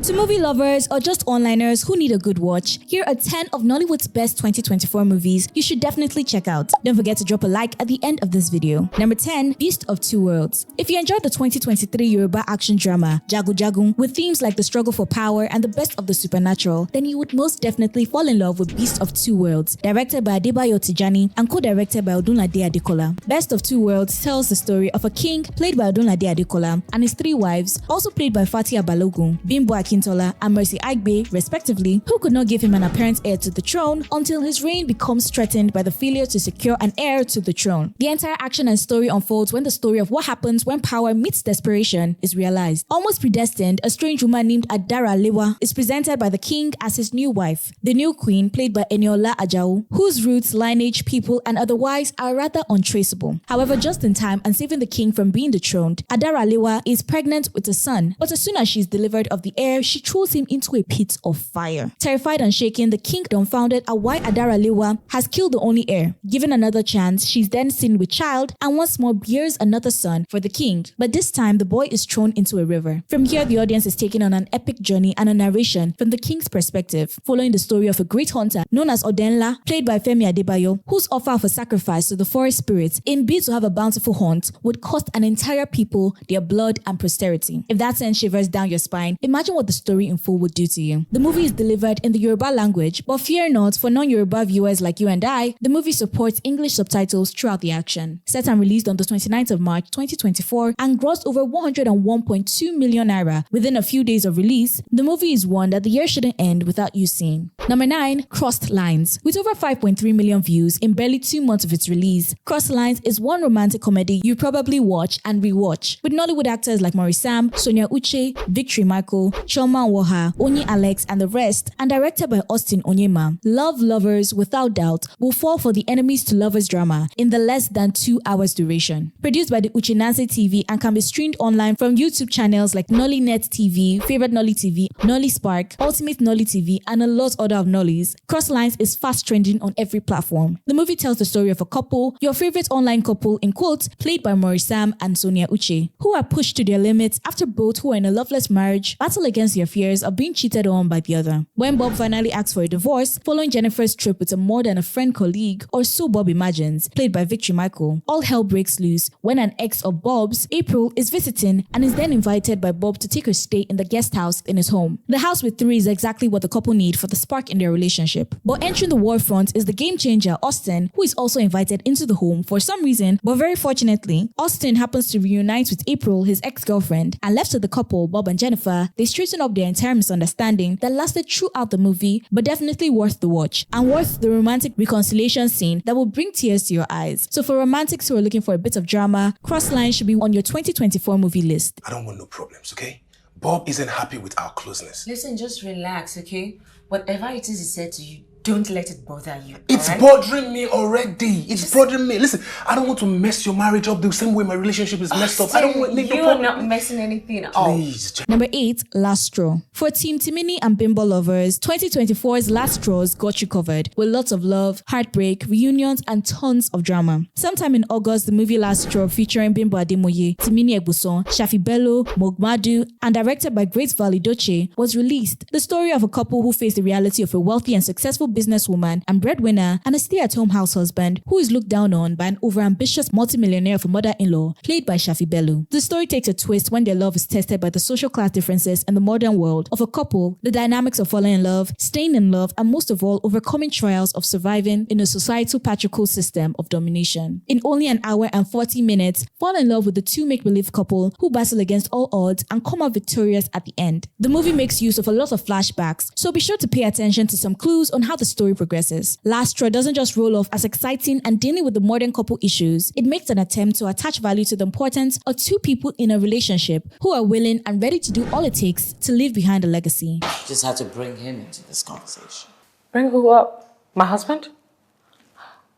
To movie lovers or just onliners who need a good watch, here are 10 of Nollywood's best 2024 movies you should definitely check out. Don't forget to drop a like at the end of this video. Number 10, Beast of Two Worlds. If you enjoyed the 2023 Yoruba action drama Jagu Jagu with themes like the struggle for power and the best of the supernatural, then you would most definitely fall in love with Beast of Two Worlds, directed by Adebayo Tijani and co-directed by Odunlade Adekola. Best of Two Worlds tells the story of a king played by Odunlade Adekola and his three wives, also played by Fatia Balogun, Bimbo Akintola and Mercy Aigbe, respectively, who could not give him an apparent heir to the throne until his reign becomes threatened by the failure to secure an heir to the throne. The entire action and story unfolds when the story of what happens when power meets desperation is realized. Almost predestined, a strange woman named Adara Lewa is presented by the king as his new wife. The new queen, played by Eniola Ajao, whose roots, lineage, people, and otherwise are rather untraceable. However, just in time and saving the king from being dethroned, Adara Lewa is pregnant with a son, but as soon as she is delivered of the heir, she throws him into a pit of fire. Terrified and shaken, the king, dumbfounded at why Adara Lewa has killed the only heir. Given another chance, she's then seen with child and once more bears another son for the king, but this time the boy is thrown into a river. From here, the audience is taken on an epic journey and a narration from the king's perspective, following the story of a great hunter known as Odenla, played by Femi Adebayo, whose offer of a sacrifice to the forest spirits in bid to have a bountiful hunt would cost an entire people their blood and posterity. If that sends shivers down your spine, imagine what the story in full would do to you. The movie is delivered in the Yoruba language, but fear not, for non-Yoruba viewers like you and I, the movie supports English subtitles throughout the action. Set and released on the 29th of March 2024 and grossed over 101.2 million naira within a few days of release, the movie is one that the year shouldn't end without you seeing. Number 9, Crossed Lines. With over 5.3 million views in barely 2 months of its release, Crossed Lines is one romantic comedy you probably watch and rewatch, with Nollywood actors like Maurice, Sonia Uche, Victory Michael, Choma Woha, Oni Alex, and the rest, and directed by Austin Onyema. Love lovers, without doubt, will fall for the enemies to lovers drama in the less than 2 hours duration. Produced by the Uche TV and can be streamed online from YouTube channels like NollyNet TV, Favorite Nolly TV, Nolly Spark, Ultimate Nolly TV, and a lot other of Nollys. Cross Lines is fast trending on every platform. The movie tells the story of a couple, your favorite online couple in quotes, played by Maurice and Sonia Uche, who are pushed to their limits after both who are in a loveless marriage battle against their fears of being cheated on by the other. When Bob finally asks for a divorce, following Jennifer's trip with a more than a friend colleague, or so Bob imagines, played by Victory Michael, all hell breaks loose when an ex of Bob's, April, is visiting and is then invited by Bob to take her stay in the guest house in his home. The house with three is exactly what the couple need for the spark in their relationship. But entering the war front is the game changer Austin, who is also invited into the home for some reason, but very fortunately, Austin happens to reunite with April, his ex-girlfriend, and left to the couple, Bob and Jennifer, they straighten up their entire misunderstanding that lasted throughout the movie, but definitely worth the watch, and worth the romantic reconciliation scene that will bring tears to your eyes. So for romantics who are looking for a bit of drama, Cross Lines should be on your 2024 movie list. I don't want no problems, okay? Bob isn't happy with our closeness. Listen, just relax, okay? Whatever it is he said to you, don't let it bother you. It's right? bothering me already. It's bothering me. Listen, I don't want to mess your marriage up the same way my relationship is messed up. I don't want to make no problem. You're not messing anything up. Please. Number 8, Last Straw. For Team Timini and Bimbo lovers, 2024's Last Straws got you covered with lots of love, heartbreak, reunions, and tons of drama. Sometime in August, the movie Last Straw, featuring Bimbo Ademoye, Timini Egbuson, Shafi Bello, Mogmadu, and directed by Grace Validoche, was released. The story of a couple who face the reality of a wealthy and successful businesswoman and breadwinner and a stay-at-home house husband who is looked down on by an overambitious multimillionaire of a mother-in-law, played by Shafi Bello. The story takes a twist when their love is tested by the social class differences in the modern world of a couple, the dynamics of falling in love, staying in love, and most of all, overcoming trials of surviving in a societal patriarchal system of domination. In only an hour and 40 minutes, fall in love with the two make-believe couple who battle against all odds and come out victorious at the end. The movie makes use of a lot of flashbacks, so be sure to pay attention to some clues on how the story progresses. Last Straw doesn't just roll off as exciting and dealing with the modern couple issues. It makes an attempt to attach value to the importance of two people in a relationship who are willing and ready to do all it takes to leave behind a legacy. Just had to bring him into this conversation. Bring who up? My husband?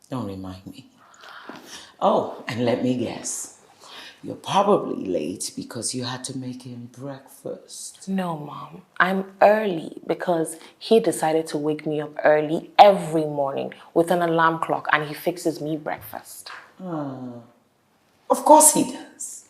Don't remind me. Oh, and let me guess. You're probably late because you had to make him breakfast. No, Mom. I'm early because he decided to wake me up early every morning with an alarm clock, and he fixes me breakfast. Of course he does.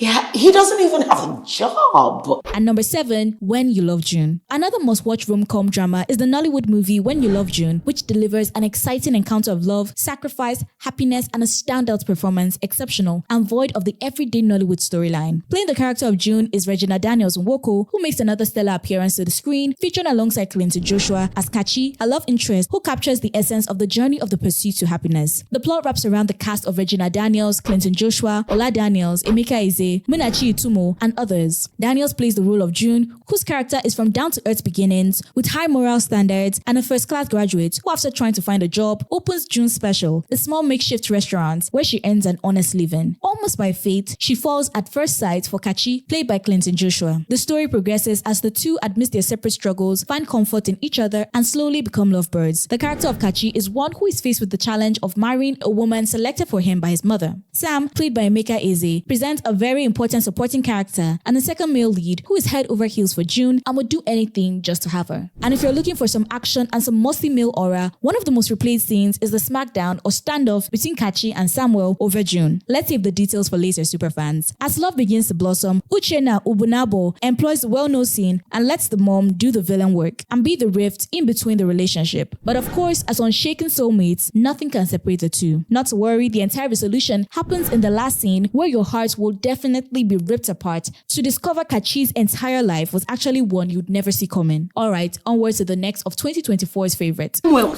Yeah, he doesn't even have a job. And number 7, When You Love June. Another must-watch rom-com drama is the Nollywood movie When You Love June, which delivers an exciting encounter of love, sacrifice, happiness, and a standout performance exceptional and void of the everyday Nollywood storyline. Playing the character of June is Regina Daniels Nwoko, who makes another stellar appearance to the screen, featuring alongside Clinton Joshua as Kachi, a love interest who captures the essence of the journey of the pursuit to happiness. The plot wraps around the cast of Regina Daniels, Clinton Joshua, Ola Daniels, Emeka Eze, Munachi Itumo, and others. Daniels plays the role of June, whose character is from down-to-earth beginnings with high moral standards and a first-class graduate who, after trying to find a job, opens June Special, a small makeshift restaurant where she earns an honest living. Almost by fate, she falls at first sight for Kachi, played by Clinton Joshua. The story progresses as the two, amidst their separate struggles, find comfort in each other and slowly become lovebirds. The character of Kachi is one who is faced with the challenge of marrying a woman selected for him by his mother. Sam, played by Emeka Eze, presents a very important supporting character and the second male lead who is head over heels for June and would do anything just to have her. And if you're looking for some action and some mostly male aura, one of the most replayed scenes is the smackdown or standoff between Kachi and Samuel over June. Let's save the details for later superfans. As love begins to blossom, Uche na Ubunabo employs the well-known scene and lets the mom do the villain work and be the rift in between the relationship. But of course, as unshaken soulmates, nothing can separate the two. Not to worry, the entire resolution happens in the last scene where your heart will definitely be ripped apart to discover Kachi's entire life was actually one you'd never see coming. Alright, onwards to the next of 2024's favorite. Samuel,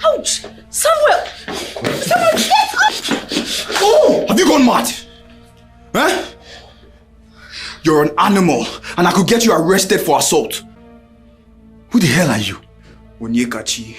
ouch! Samuel, get up! Oh, have you gone mad? Huh? You're an animal and I could get you arrested for assault. Who the hell are you? Onyekachi,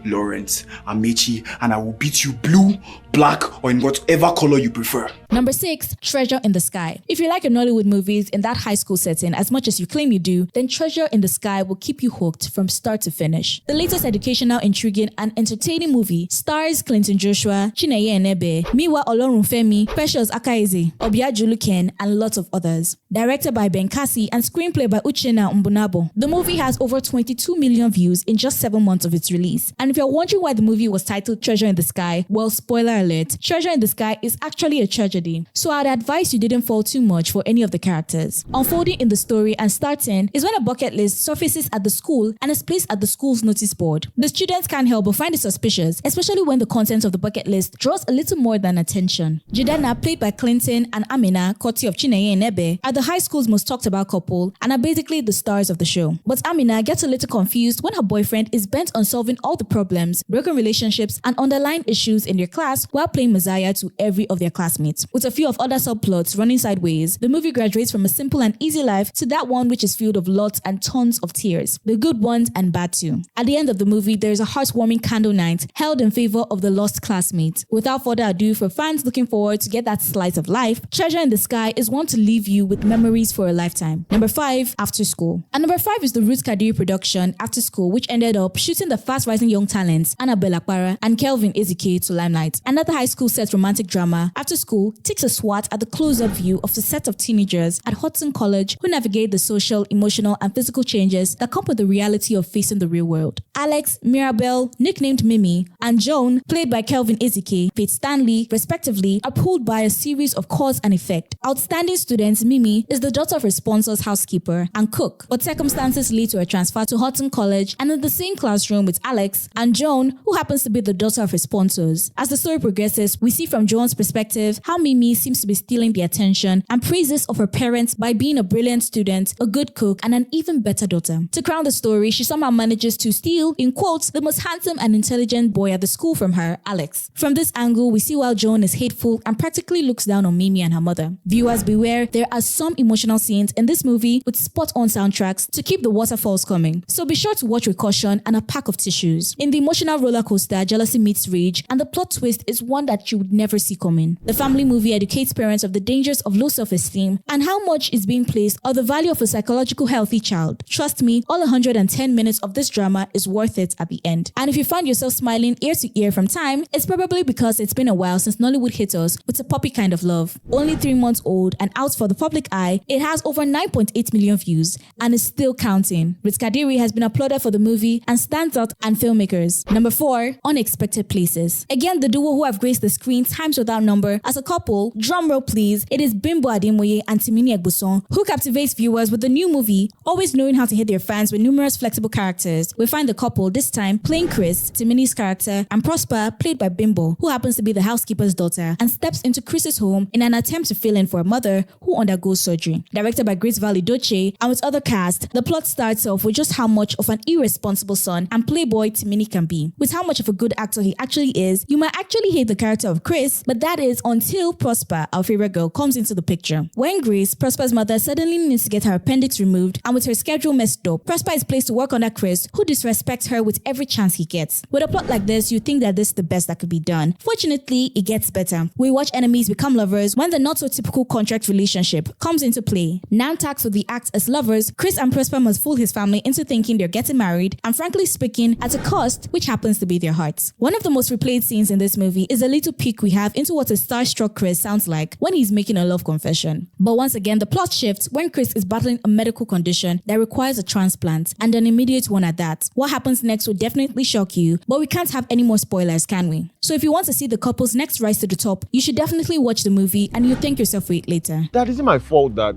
Lawrence, Amechi, and I will beat you blue, black, or in whatever color you prefer. Number 6, Treasure in the Sky. If you like your Nollywood movies in that high school setting as much as you claim you do, then Treasure in the Sky will keep you hooked from start to finish. The latest educational, intriguing, and entertaining movie stars Clinton Joshua, Chinenye Nnebe, Miwa Olorunfemi, Precious Akaize, Obia Juluken, and lots of others. Directed by Ben Kasi and screenplay by Uche na Mbunabo. The movie has over 22 million views in just 7 months of its release. And if you're wondering why the movie was titled Treasure in the Sky, well, spoiler alert, Treasure in the Sky is actually a tragedy. So I'd advise you didn't fall too much for any of the characters. Unfolding in the story and starting is when a bucket list surfaces at the school and is placed at the school's notice board. The students can't help but find it suspicious, especially when the content of the bucket list draws a little more than attention. Jidana, played by Clinton, and Amina, courtesy of Chinenye Nnebe, are the high school's most talked about couple and are basically the stars of the show. But Amina gets a little confused when her boyfriend is bent on solving all the problems, broken relationships, and underlying issues in their class while playing Messiah to every of their classmates. With a few of other subplots running sideways, the movie graduates from a simple and easy life to that one which is filled with lots and tons of tears, the good ones and bad too. At the end of the movie, there is a heartwarming candle night held in favor of the lost classmate. Without further ado, for fans looking forward to get that slice of life, Treasure in the Sky is one to leave you with memories for a lifetime. Number 5, After School. And number 5 is the Ruth Kadiri production After School, which ended up shooting the fast-rising young talents Annabelle Akpara and Kelvin Ezike to limelight. Another high school set romantic drama, After School takes a swat at the close-up view of a set of teenagers at Hudson College who navigate the social, emotional, and physical changes that come with the reality of facing the real world. Alex, Mirabelle, nicknamed Mimi, and Joan, played by Kelvin Ezike, Faith Stanley, respectively, are pulled by a series of cause and effect. Outstanding student Mimi is the daughter of her sponsor's housekeeper and cook, but circumstances lead to a transfer to Hudson College and in the same classroom with Alex and Joan, who happens to be the daughter of her sponsors. As the story progresses, we see from Joan's perspective how Mimi seems to be stealing the attention and praises of her parents by being a brilliant student, a good cook, and an even better daughter. To crown the story, she somehow manages to steal, in quotes, the most handsome and intelligent boy at the school from her, Alex. From this angle, we see while Joan is hateful and practically looks down on Mimi and her mother. Viewers beware, there are some emotional scenes in this movie with spot-on soundtracks to keep the waterfalls coming. So be sure to watch with caution and a pack of tissues. In the emotional roller coaster, jealousy meets rage, and the plot twist is one that you would never see coming. The family movie educates parents of the dangers of low self-esteem and how much is being placed on the value of a psychological healthy child. Trust me, all 110 minutes of this drama is worth it at the end. And if you find yourself smiling ear to ear from time, it's probably because it's been a while since Nollywood hit us with a puppy kind of love. Only 3 months old and out for the public eye, it has over 9.8 million views and is still counting. Ruth Kadiri has been applauded for the movie and stands out and filmmakers. Number 4, Unexpected Places. Again, the duo who have graced the screen times without number as a couple couple, drumroll please, it is Bimbo Ademoye and Timini Egbuson who captivates viewers with the new movie, always knowing how to hit their fans with numerous flexible characters. We find the couple this time playing Chris, Timini's character, and Prosper, played by Bimbo, who happens to be the housekeeper's daughter and steps into Chris's home in an attempt to fill in for a mother who undergoes surgery. Directed by Grace Valley Doche and with other cast, the plot starts off with just how much of an irresponsible son and playboy Timini can be. With how much of a good actor he actually is, you might actually hate the character of Chris, but that is until Prosper, our favorite girl, comes into the picture. When Grace, Prosper's mother, suddenly needs to get her appendix removed and with her schedule messed up, Prosper is placed to work under Chris, who disrespects her with every chance he gets. With a plot like this, you think that this is the best that could be done. Fortunately, it gets better. We watch enemies become lovers when the not so typical contract relationship comes into play. Now taxed with the act as lovers, Chris and Prosper must fool his family into thinking they're getting married, and frankly speaking, at a cost which happens to be their hearts. One of the most replayed scenes in this movie is a little peek we have into what a starstruck Chris sounds like when he's making a love confession. But once again, the plot shifts when Chris is battling a medical condition that requires a transplant, and an immediate one at that. What happens next will definitely shock you, but we can't have any more spoilers, can we? So if you want to see the couple's next rise to the top, you should definitely watch the movie and you'll thank yourself for it later. Dad, is it my fault that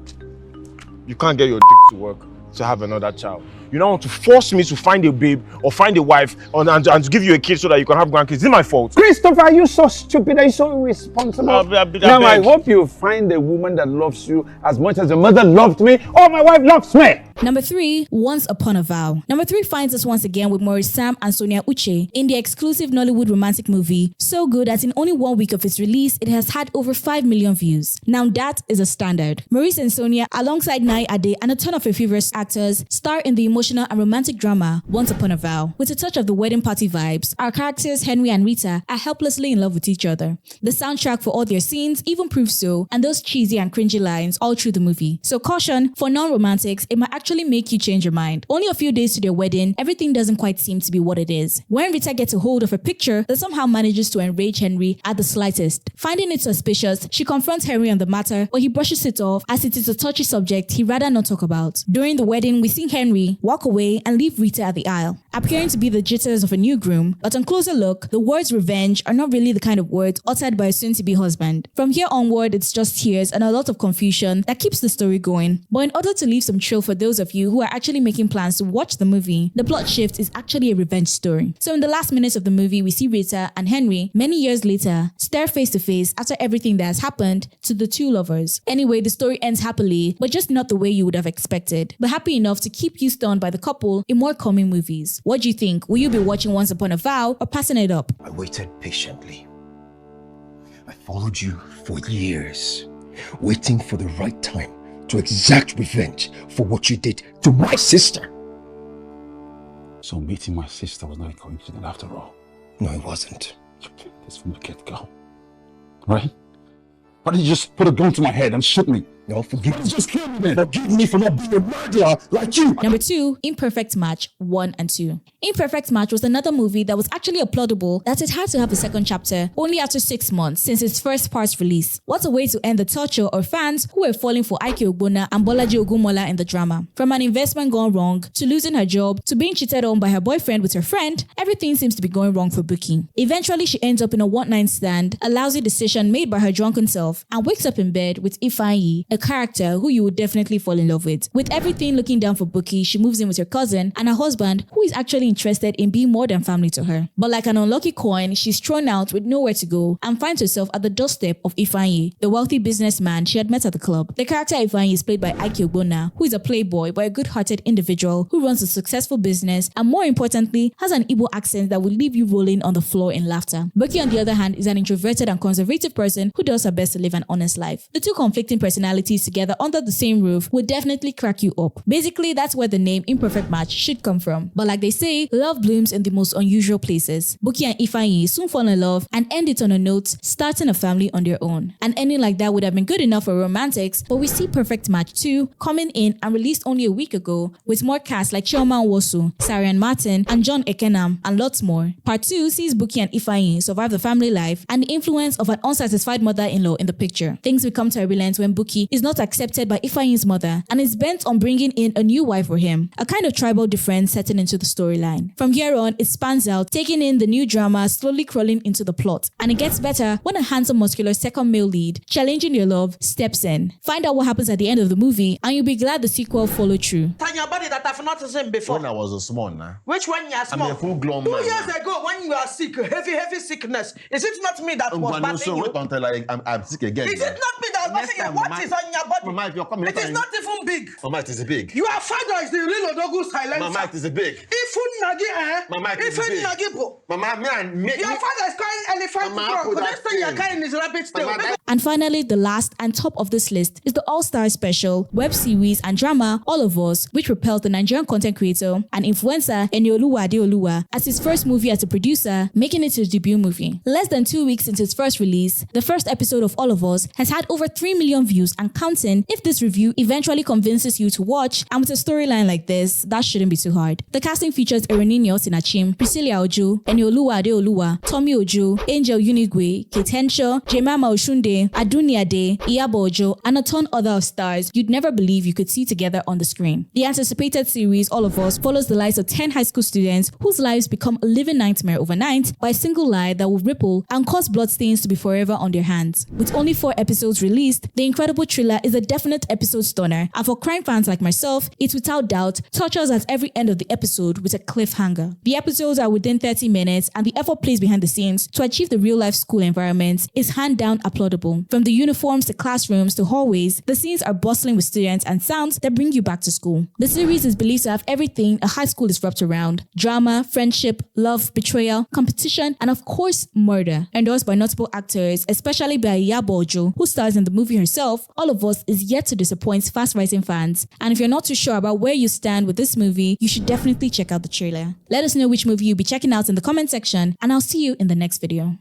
you can't get your dick to work to have another child? You don't want to force me to find a babe or find a wife and to give you a kid so that you can have grandkids. Is it my fault? Christopher, are you so stupid? Are you so irresponsible? I hope you find a woman that loves you as much as your mother loved me or my wife loves me. Number 3, Once Upon a Vow. Number 3 finds us once again with Maurice, Sam, and Sonia Uche in the exclusive Nollywood romantic movie, so good that in only 1 week of its release, it has had over 5 million views. Now that is a standard. Maurice and Sonia, alongside Nai Ade and a ton of her favorite actors, star in the emotional and romantic drama Once Upon a Vow. With a touch of the wedding party vibes, our characters Henry and Rita are helplessly in love with each other. The soundtrack for all their scenes even proves so, and those cheesy and cringy lines all through the movie. So caution, for non-romantics, it might actually make you change your mind. Only a few days to their wedding, everything doesn't quite seem to be what it is. When Rita gets a hold of a picture that somehow manages to enrage Henry at the slightest. Finding it suspicious, she confronts Henry on the matter, but he brushes it off as it is a touchy subject he'd rather not talk about. During the wedding, we see Henry walk away and leave Rita at the aisle, appearing to be the jitters of a new groom, but on closer look, the words revenge are not really the kind of words uttered by a soon-to-be husband. From here onward, it's just tears and a lot of confusion that keeps the story going. But in order to leave some trail for those of you who are actually making plans to watch the movie, the plot shift is actually a revenge story. So in the last minutes of the movie, we see Rita and Henry, many years later, stare face to face after everything that has happened to the two lovers. Anyway, the story ends happily, but just not the way you would have expected, but happy enough to keep you stunned by the couple in more coming movies. What do you think? Will you be watching Once Upon a Vow or passing it up? I waited patiently. I followed you for years, waiting for the right time to exact revenge for what you did to my sister. So meeting my sister was not a coincidence after all. No, it wasn't. You did this from the get-go, right? Why did you just put a gun to my head and shoot me? No, forgive me. Just kill me then. Forgive me for not being a murderer like you. Number 2, Imperfect Match 1 and 2. Imperfect Match was another movie that was actually applaudable that it had to have a second chapter only after 6 months since its first part's release. What a way to end the torture of fans who were falling for Ike Ogbonna and Bolaji Ogunmola in the drama. From an investment gone wrong, to losing her job, to being cheated on by her boyfriend with her friend, everything seems to be going wrong for Buki. Eventually, she ends up in a one-night stand, a lousy decision made by her drunken self, and wakes up in bed with Ifeanyi, a character who you would definitely fall in love with. With everything looking down for Buki, she moves in with her cousin and her husband, who is actually interested in being more than family to her. But like an unlucky coin, she's thrown out with nowhere to go and finds herself at the doorstep of Ifeanyi, the wealthy businessman she had met at the club. The character Ifeanyi is played by Ike Ogbonna, who is a playboy but a good-hearted individual who runs a successful business and, more importantly, has an Igbo accent that will leave you rolling on the floor in laughter. Buki, on the other hand, is an introverted and conservative person who does her best to live an honest life. The two conflicting personalities together under the same roof would definitely crack you up. Basically, that's where the name Imperfect Match should come from. But like they say, love blooms in the most unusual places. Buki and Ifeanyi soon fall in love and end it on a note, starting a family on their own. An ending like that would have been good enough for romantics, but we see Perfect Match 2 coming in and released only a week ago with more cast like Chioma Nwosu, Sarian Martin, and John Ekenam, and lots more. Part 2 sees Buki and Ifeanyi survive the family life and the influence of an unsatisfied mother-in-law in the picture. Things become turbulent when Buki is is not accepted by Ifeanyi's mother and is bent on bringing in a new wife for him, a kind of tribal difference setting into the storyline. From here on, it spans out, taking in the new drama, slowly crawling into the plot. And it gets better when a handsome, muscular second male lead, challenging your love, steps in. Find out what happens at the end of the movie and you'll be glad the sequel followed through. Your body that I've not seen before. When I was a small now. Which one you are small? I'm a full-grown man. 2 years ago, when you are sick, heavy sickness, is it not me that was battling you? Wait until I'm sick again. Is it not me that was battling you? What is on your body? Mama, if you're coming, it is not even big. Mama, it is big. Your father is the real Odogu silencer. Mama, it is big. Mama, it is big. Mama, me. Your father is carrying elephant trunk. The next thing you're carrying is rabbit tail. And finally, the last and top of this list is the all-star special, web series and drama All of Us, which propelled the Nigerian content creator and influencer Enioluwa Adeoluwa as his first movie as a producer, making it his debut movie. Less than 2 weeks since its first release, the first episode of All of Us has had over 3 million views and counting. If this review eventually convinces you to watch, and with a storyline like this, that shouldn't be too hard. The casting features Erenini Osinachim, Priscilla Ojo, Enioluwa Adeoluwa, Tommy Ojo, Angel Unigwe, Kate Henshaw, Jemima Oshunde, Aduni Ade, Iyabo Ojo, and a ton other of stars you'd never believe you could see together on the screen. The anticipated series All of Us follows the lives of 10 high school students whose lives become a living nightmare overnight by a single lie that will ripple and cause bloodstains to be forever on their hands. With only 4 episodes released, the incredible thriller is a definite episode stunner, and for crime fans like myself, it without doubt touches at every end of the episode with a cliffhanger. The episodes are within 30 minutes and the effort placed behind the scenes to achieve the real-life school environment is hand down applaudable. From the uniforms to classrooms to hallways, the scenes are bustling with students and sounds that bring you back to school. The series is believed to have everything a high school is wrapped around: drama, friendship, love, betrayal, competition, and of course, murder. Endorsed by notable actors, especially by Iyabo Ojo, who stars in the movie herself, All of Us is yet to disappoint fast-rising fans. And if you're not too sure about where you stand with this movie, you should definitely check out the trailer. Let us know which movie you'll be checking out in the comment section, and I'll see you in the next video.